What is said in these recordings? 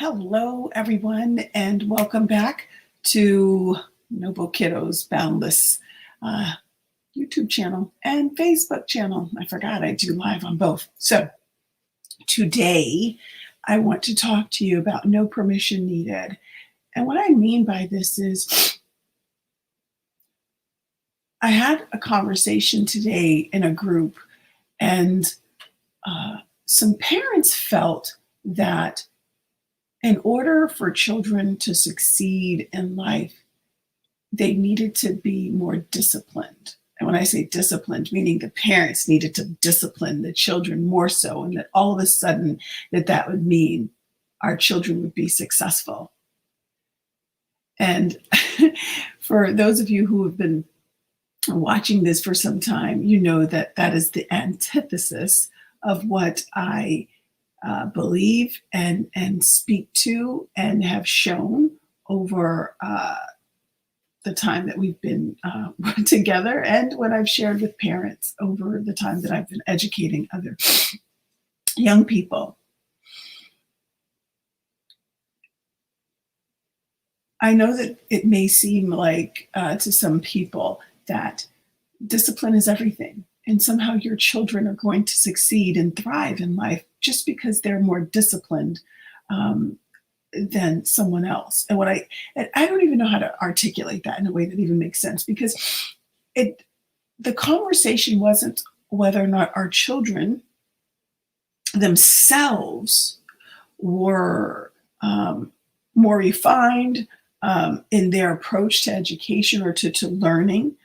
Hello, everyone, and welcome back to Noble Kiddos Boundless YouTube channel and Facebook channel. I forgot I do live on both. So today I want to talk to you about no permission needed. And what I mean by this is I had a conversation today in a group, and some parents felt that in order for children to succeed in life, they needed to be more disciplined. And when I say disciplined, meaning the parents needed to discipline the children more so, and that all of a sudden that would mean our children would be successful. And for those of you who have been watching this for some time, you know that that is the antithesis of what I believe and speak to and have shown over the time that we've been together, and what I've shared with parents over the time that I've been educating other young people. I know that it may seem like to some people that discipline is everything, and somehow your children are going to succeed and thrive in life just because they're more disciplined than someone else. And I don't even know how to articulate that in a way that even makes sense, because the conversation wasn't whether or not our children themselves were more refined in their approach to education or to learning.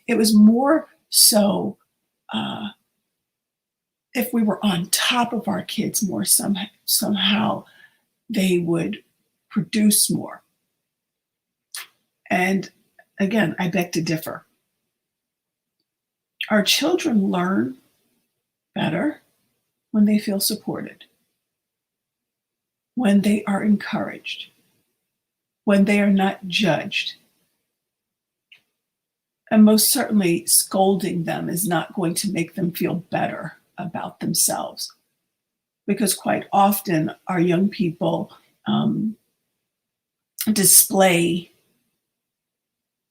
It was more so if we were on top of our kids more somehow they would produce more. And again, I beg to differ. Our children learn better when they feel supported, when they are encouraged, when they are not judged. And most certainly, scolding them is not going to make them feel better about themselves. Because quite often our young people display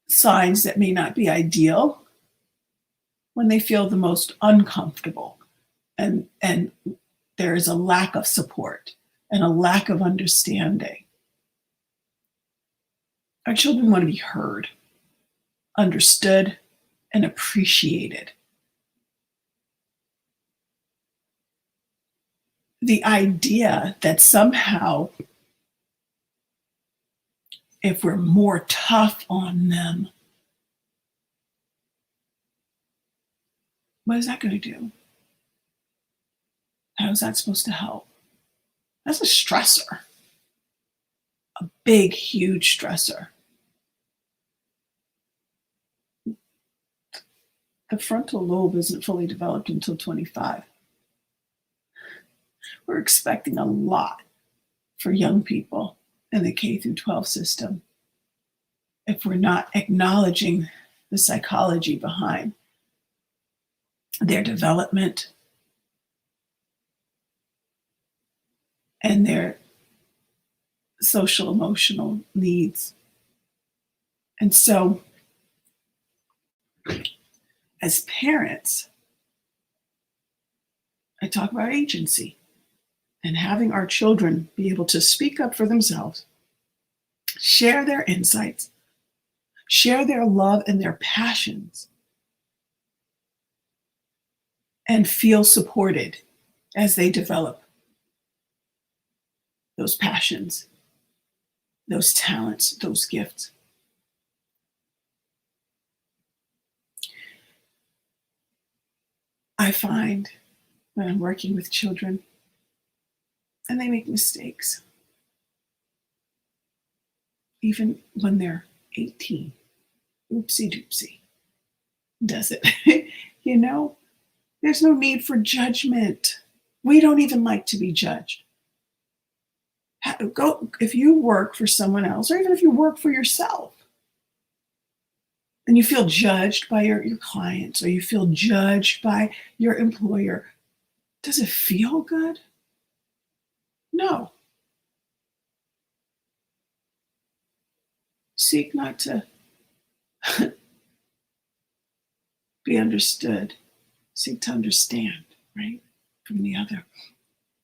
signs that may not be ideal when they feel the most uncomfortable, and there is a lack of support and a lack of understanding. Our children want to be heard, understood, and appreciated. The idea that somehow if we're more tough on them, what is that going to do? How is that supposed to help? That's a stressor, a big, huge stressor. The frontal lobe isn't fully developed until 25. We're expecting a lot for young people in the K through 12 system if we're not acknowledging the psychology behind their development and their social emotional needs. And so, as parents, I talk about agency and having our children be able to speak up for themselves, share their insights, share their love and their passions, and feel supported as they develop those passions, those talents, those gifts. I find when I'm working with children and they make mistakes, even when they're 18, oopsie doopsie, does it? You know, there's no need for judgment. We don't even like to be judged. If you work for someone else, or even if you work for yourself, and you feel judged by your clients, or you feel judged by your employer, does it feel good? No. seek not to be understood, seek to understand, right, from the other.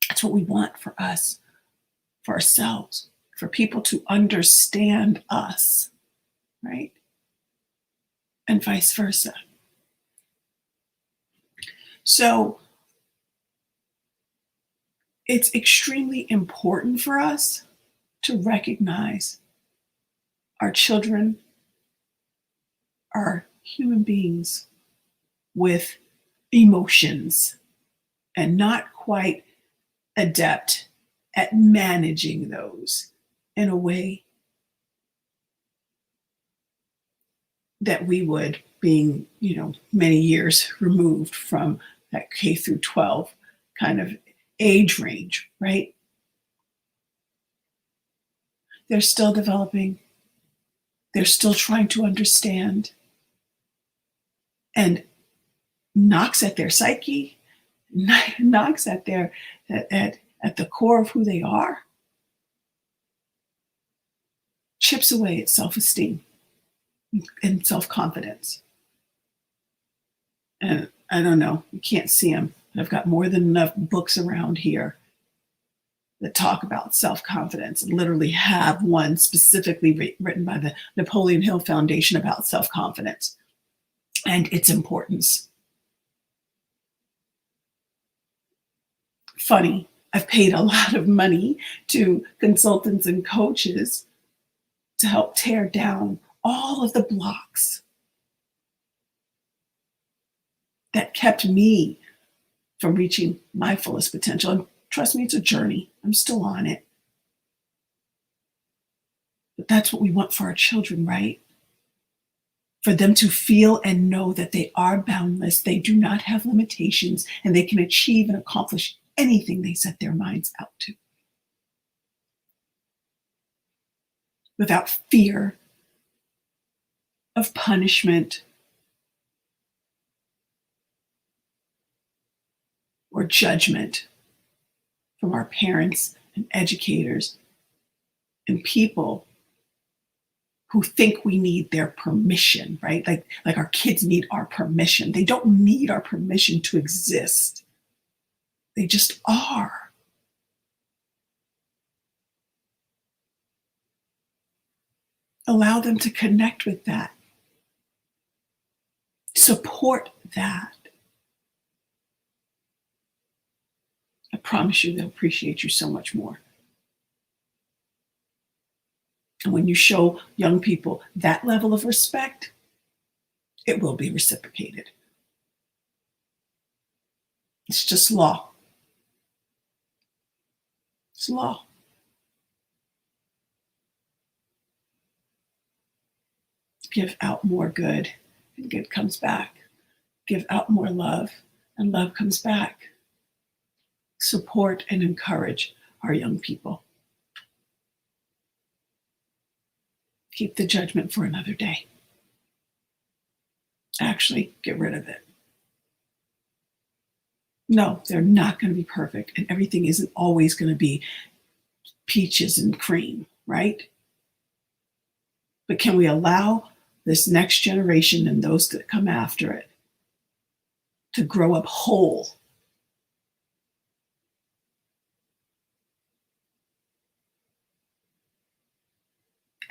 That's what we want for us, for ourselves, for people to understand us, right? And vice versa. So it's extremely important for us to recognize our children are human beings with emotions and not quite adept at managing those in a way that we would, being, many years removed from that K through 12 kind of age range, right? They're still developing. They're still trying to understand, and knocks at their psyche, knocks at at the core of who they are, chips away at self-esteem and self-confidence. And I don't know, you can't see them, but I've got more than enough books around here that talk about self-confidence, and literally have one specifically written by the Napoleon Hill Foundation about self-confidence and its importance. Funny, I've paid a lot of money to consultants and coaches to help tear down all of the blocks that kept me from reaching my fullest potential. And trust me, it's a journey. I'm still on it. But that's what we want for our children, right? For them to feel and know that they are boundless, they do not have limitations, and they can achieve and accomplish anything they set their minds out to, without fear of punishment or judgment from our parents and educators and people who think we need their permission, right? Like our kids need our permission. They don't need our permission to exist. They just are. Allow them to connect with that. Support that. I promise you they'll appreciate you so much more. And when you show young people that level of respect, it will be reciprocated. It's just law. It's law. Give out more good, and good comes back. Give out more love, and love comes back. Support and encourage our young people. Keep the judgment for another day. Actually, get rid of it. No, they're not going to be perfect, and everything isn't always going to be peaches and cream, right? But can we allow this next generation and those that come after it to grow up whole?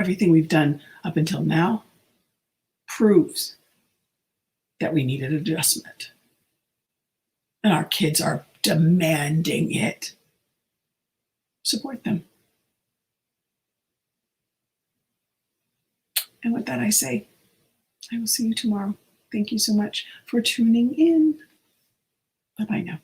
Everything we've done up until now proves that we need an adjustment. And our kids are demanding it. Support them. And with that, I say, I will see you tomorrow. Thank you so much for tuning in. Bye-bye now.